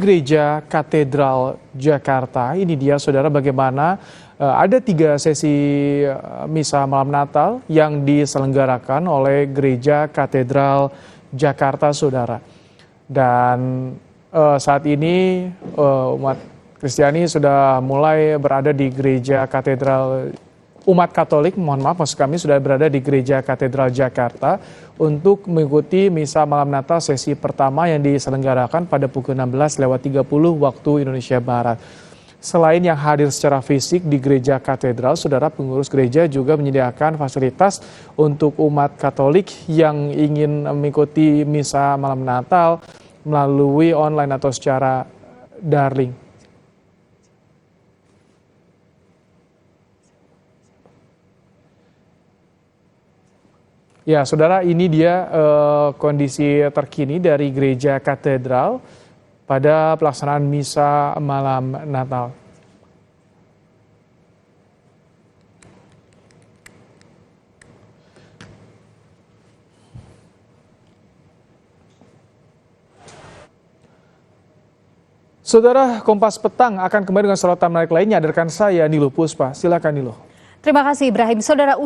Gereja Katedral Jakarta. Ini dia saudara bagaimana ada 3 sesi misa malam Natal yang diselenggarakan oleh Gereja Katedral Jakarta saudara. Dan saat ini umat Kristiani sudah mulai berada di Gereja Katedral Umat Katolik, mohon maaf maksud kami sudah berada di Gereja Katedral Jakarta untuk mengikuti misa malam Natal sesi pertama yang diselenggarakan pada pukul 16.30 waktu Indonesia Barat. Selain yang hadir secara fisik di Gereja Katedral, saudara pengurus gereja juga menyediakan fasilitas untuk umat Katolik yang ingin mengikuti misa malam Natal melalui online atau secara daring. Ya, saudara, ini dia kondisi terkini dari Gereja Katedral pada pelaksanaan misa malam Natal. Saudara, Kompas Petang akan kembali dengan sorotan menarik lainnya. Hadirkan saya, Nilo Puspa. Silakan, Nilo. Terima kasih, Ibrahim. Saudara,